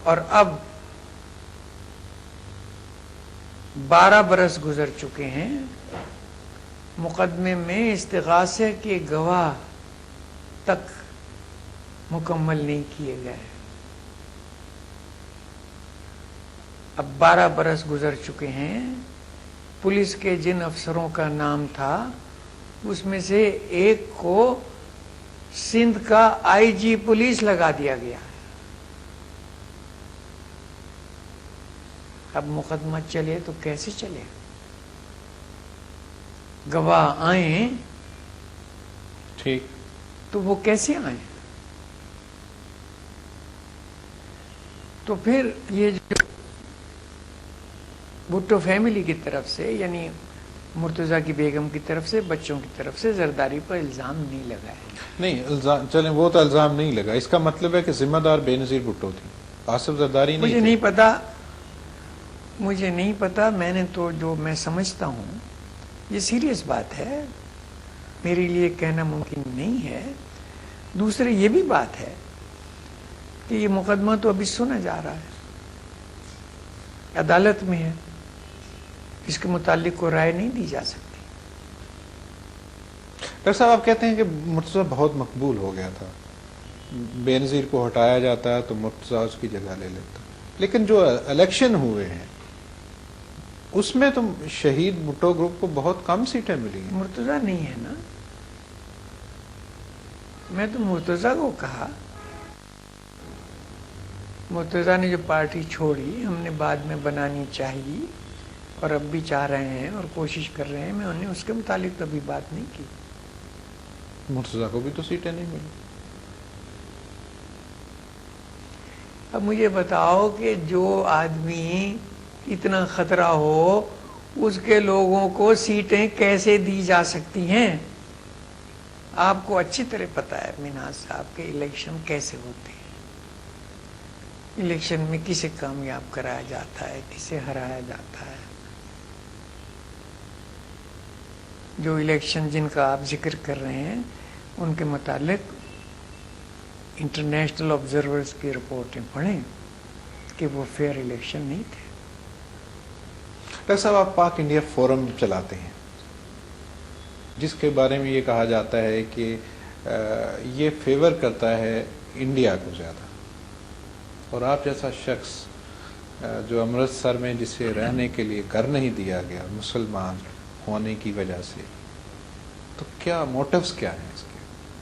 اور اب 12 برس گزر چکے ہیں، مقدمے میں استغاثے کے گواہ تک مکمل نہیں کیے گئے۔ اب 12 برس گزر چکے ہیں، پولیس کے جن افسروں کا نام تھا اس میں سے ایک کو سندھ کا آئی جی پولیس لگا دیا گیا۔ اب مقدمہ چلے تو کیسے چلے؟ گواہ آئیں ٹھیک، تو وہ کیسے آئیں؟ تو پھر یہ جو بھٹو فیملی کی طرف سے، یعنی مرتضیٰ کی بیگم کی طرف سے، بچوں کی طرف سے زرداری پر الزام نہیں لگا ہے۔ نہیں الزام، چلیں وہ تو الزام نہیں لگا، اس کا مطلب ہے کہ ذمہ دار بے نظیر بھٹو تھی، آصف زرداری نہیں مجھے تھی۔ نہیں پتا، میں نے تو جو میں سمجھتا ہوں یہ سیریس بات ہے، میرے لیے کہنا ممکن نہیں ہے۔ دوسرے یہ بھی بات ہے کہ یہ مقدمہ تو ابھی سنا جا رہا ہے، عدالت میں ہے، اس کے متعلق کوئی رائے نہیں دی جا سکتی۔ ڈاکٹر صاحب آپ کہتے ہیں کہ مرتضیٰ بہت مقبول ہو گیا تھا، بے نظیر کو ہٹایا جاتا ہے تو مرتضیٰ اس کی جگہ لے لیتا، لیکن جو الیکشن ہوئے ہیں اس میں تو شہید بھٹو گروپ کو بہت کم سیٹیں ملی ہیں۔ مرتضیٰ نہیں ہے نا، میں تو مرتضیٰ کو کہا، مرتضیٰ نے جو پارٹی چھوڑی ہم نے بعد میں بنانی چاہیے اور اب بھی چاہ رہے ہیں اور کوشش کر رہے ہیں، میں انہیں اس کے متعلق تو ابھی بات نہیں کی۔ مرتضیٰ کو بھی تو سیٹیں نہیں ملی۔ اب مجھے بتاؤ کہ جو آدمی اتنا خطرہ ہو اس کے لوگوں کو سیٹیں کیسے دی جا سکتی ہیں؟ آپ کو اچھی طرح پتا ہے منہاج صاحب کے الیکشن کیسے ہوتے ہیں، الیکشن میں کسے کامیاب کرایا جاتا ہے، کسے ہرایا جاتا ہے۔ جو الیکشن جن کا آپ ذکر کر رہے ہیں ان کے متعلق انٹرنیشنل آبزرورز کی رپورٹیں پڑھیں کہ وہ فیئر الیکشن نہیں تھے۔ ڈاکٹر صاحب آپ پاک انڈیا فورم چلاتے ہیں جس کے بارے میں یہ کہا جاتا ہے کہ یہ فیور کرتا ہے انڈیا کو زیادہ، اور آپ جیسا شخص جو امرتسر میں جسے رہنے کے لیے گھر نہیں دیا گیا مسلمان ہونے کی وجہ سے، تو کیا موٹیوز کیا ہیں اس کے؟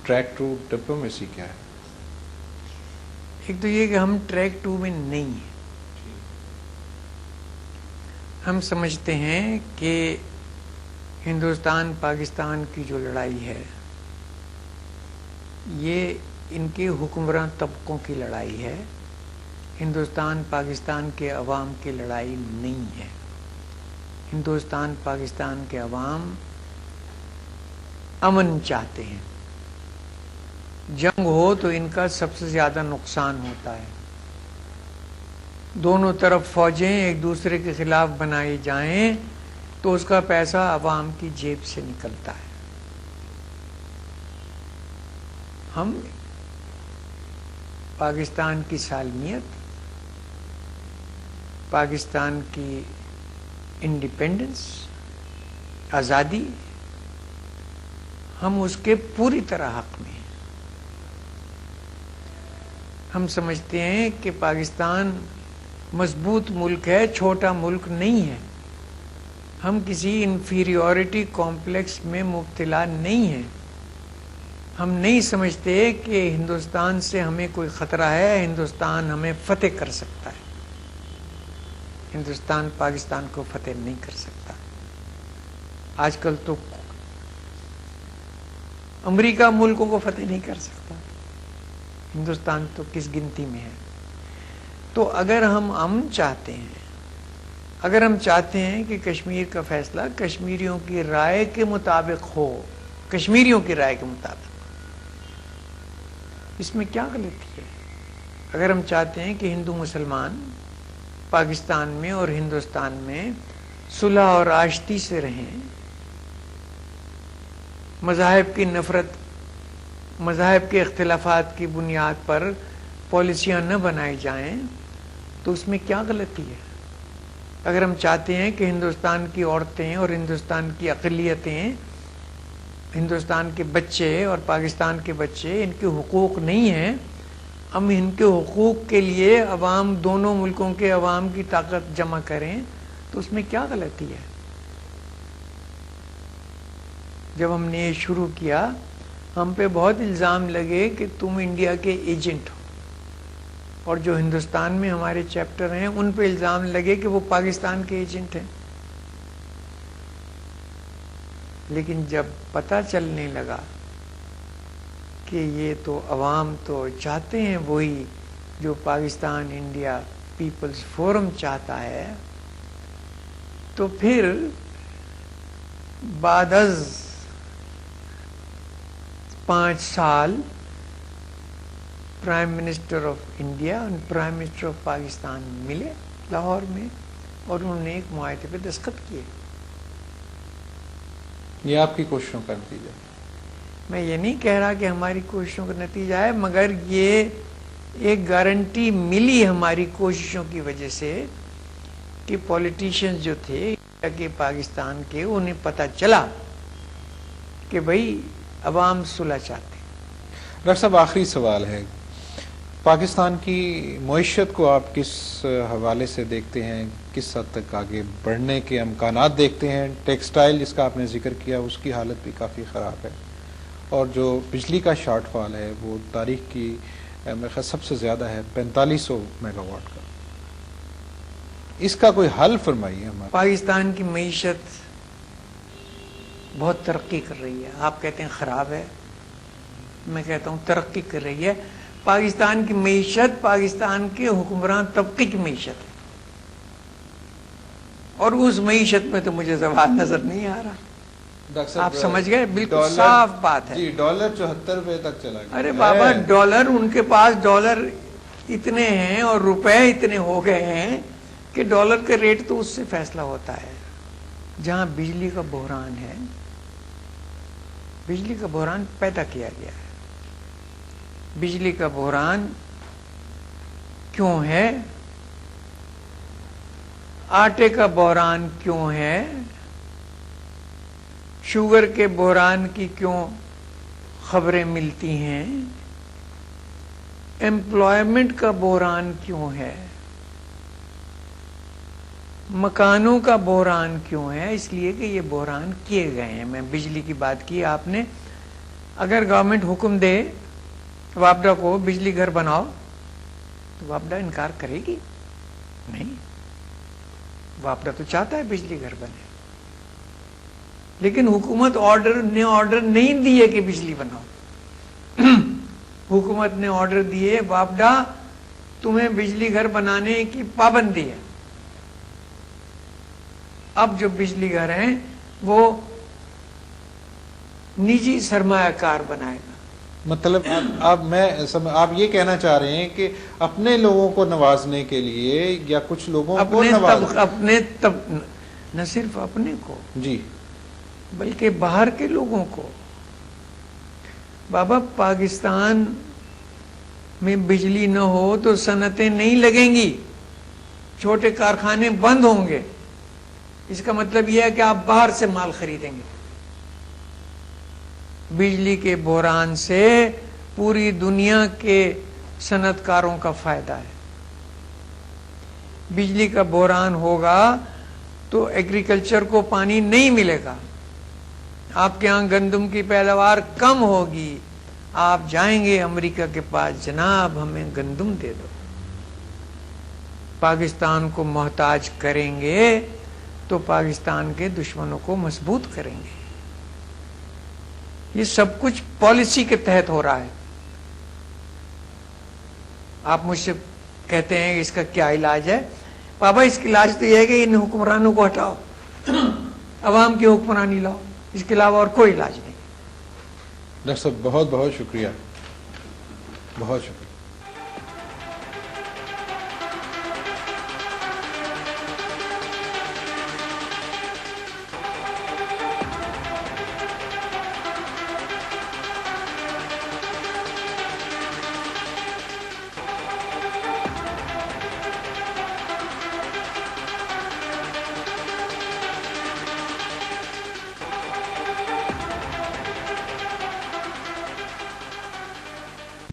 ٹریک ٹو ڈپلومیسی کیا ہے؟ ایک تو یہ کہ ہم ٹریک 2 میں نہیں ہیں۔ ہم سمجھتے ہیں کہ ہندوستان پاکستان کی جو لڑائی ہے یہ ان کے حکمراں طبقوں کی لڑائی ہے، ہندوستان پاکستان کے عوام کی لڑائی نہیں ہے۔ ہندوستان پاکستان کے عوام امن چاہتے ہیں، جنگ ہو تو ان کا سب سے زیادہ نقصان ہوتا ہے، دونوں طرف فوجیں ایک دوسرے کے خلاف بنائی جائیں تو اس کا پیسہ عوام کی جیب سے نکلتا ہے۔ ہم پاکستان کی سالمیت، پاکستان کی انڈیپینڈنس، آزادی، ہم اس کے پوری طرح حق میں ہیں۔ ہم سمجھتے ہیں کہ پاکستان مضبوط ملک ہے، چھوٹا ملک نہیں ہے۔ ہم کسی انفیریورٹی کمپلیکس میں مبتلا نہیں ہیں۔ ہم نہیں سمجھتے کہ ہندوستان سے ہمیں کوئی خطرہ ہے، ہندوستان ہمیں فتح کر سکتا ہے۔ ہندوستان پاکستان کو فتح نہیں کر سکتا۔ آج کل تو امریکہ ملکوں کو فتح نہیں کر سکتا، ہندوستان تو کس گنتی میں ہے۔ تو اگر ہم امن چاہتے ہیں، اگر ہم چاہتے ہیں کہ کشمیر کا فیصلہ کشمیریوں کی رائے کے مطابق ہو، کشمیریوں کی رائے کے مطابق، اس میں کیا غلطی ہے؟ اگر ہم چاہتے ہیں کہ ہندو مسلمان پاکستان میں اور ہندوستان میں صلح اور آشتی سے رہیں، مذاہب کی نفرت، مذاہب کے اختلافات کی بنیاد پر پالیسیاں نہ بنائی جائیں، تو اس میں کیا غلطی ہے؟ اگر ہم چاہتے ہیں کہ ہندوستان کی عورتیں اور ہندوستان کی اقلیتیں، ہندوستان کے بچے اور پاکستان کے بچے، ان کے حقوق نہیں ہیں، ہم ان کے حقوق کے لیے عوام، دونوں ملکوں کے عوام کی طاقت جمع کریں، تو اس میں کیا غلطی ہے؟ جب ہم نے یہ شروع کیا، ہم پہ بہت الزام لگے کہ تم انڈیا کے ایجنٹ ہو، اور جو ہندوستان میں ہمارے چیپٹر ہیں ان پہ الزام لگے کہ وہ پاکستان کے ایجنٹ ہیں. لیکن جب پتہ چلنے لگا کہ یہ تو عوام تو چاہتے ہیں وہی جو پاکستان انڈیا پیپلز فورم چاہتا ہے، تو پھر بعد از 5 سال پرائم منسٹر آف انڈیا اور پرائم منسٹر آف پاکستان ملے لاہور میں، اور انہوں نے ایک معاہدے پہ دستخط کیے. یہ آپ کی کوششوں کا نتیجہ؟ میں یہ نہیں کہہ رہا کہ ہماری کوششوں کا نتیجہ ہے، مگر یہ ایک گارنٹی ملی ہماری کوششوں کی وجہ سے کہ پولیٹیشینز جو تھے انڈیا کے، پاکستان کے، انہیں پتہ چلا کہ بھئی عوام صلح چاہتے ہیں. ڈاکٹر صاحب، آخری سوال ہے، پاکستان کی معیشت کو آپ کس حوالے سے دیکھتے ہیں؟ کس حد تک آگے بڑھنے کے امکانات دیکھتے ہیں؟ ٹیکسٹائل جس کا آپ نے ذکر کیا، اس کی حالت بھی کافی خراب ہے، اور جو بجلی کا شارٹ فال ہے وہ تاریخ کی میرے خیال سب سے زیادہ ہے، 4500 میگا واٹ کا. اس کا کوئی حل فرمائیے ہمارے. پاکستان کی معیشت بہت ترقی کر رہی ہے. آپ کہتے ہیں خراب ہے، میں کہتا ہوں ترقی کر رہی ہے. پاکستان کی معیشت پاکستان کے حکمران طبقے کی معیشت ہے، اور اس معیشت میں تو مجھے زوال نظر نہیں آ رہا. آپ سمجھ گئے؟ بالکل صاف بات ہے. جی، ڈالر 74 روپے تک چلا گیا. ارے بابا، ڈالر، ان کے پاس ڈالر اتنے ہیں اور روپے اتنے ہو گئے ہیں کہ ڈالر کا ریٹ تو اس سے فیصلہ ہوتا ہے. جہاں بجلی کا بحران ہے، بجلی کا بحران پیدا کیا گیا ہے. بجلی کا بحران کیوں ہے؟ آٹے کا بحران کیوں ہے؟ شوگر کے بحران کی کیوں خبریں ملتی ہیں؟ ایمپلائمنٹ کا بحران کیوں ہے؟ مکانوں کا بحران کیوں ہے؟ اس لیے کہ یہ بحران کیے گئے ہیں. میں بجلی کی بات کی آپ نے. اگر گورنمنٹ حکم دے وابڈا کو بجلی گھر بناؤ، تو وابڈا انکار کرے گی؟ نہیں. وابڈا تو چاہتا ہے بجلی گھر بنے، لیکن حکومت نے آرڈر نہیں دیے کہ بجلی بناؤ. حکومت نے آرڈر دیے وابڈا تمہیں بجلی گھر بنانے کی پابندی ہے. اب جو بجلی گھر ہیں وہ نجی سرمایہ کار بنائے گا. مطلب آپ یہ کہنا چاہ رہے ہیں کہ اپنے لوگوں کو نوازنے کے لیے یا کچھ لوگوں کو نہ صرف اپنے کو جی، بلکہ باہر کے لوگوں کو. بابا، پاکستان میں بجلی نہ ہو تو صنعتیں نہیں لگیں گی، چھوٹے کارخانے بند ہوں گے. اس کا مطلب یہ ہے کہ آپ باہر سے مال خریدیں گے. بجلی کے بحران سے پوری دنیا کے صنعت کاروں کا فائدہ ہے. بجلی کا بحران ہوگا تو ایگریکلچر کو پانی نہیں ملے گا. آپ کے ہاں گندم کی پیداوار کم ہوگی، آپ جائیں گے امریکہ کے پاس، جناب ہمیں گندم دے دو. پاکستان کو محتاج کریں گے تو پاکستان کے دشمنوں کو مضبوط کریں گے. یہ سب کچھ پالیسی کے تحت ہو رہا ہے. آپ مجھ سے کہتے ہیں کہ اس کا کیا علاج ہے؟ بابا، اس کا علاج تو یہ ہے کہ ان حکمرانوں کو ہٹاؤ، عوام کی حکمرانی لاؤ. اس کے علاوہ اور کوئی علاج نہیں. ڈاکٹر صاحب، بہت بہت شکریہ، بہت شکریہ.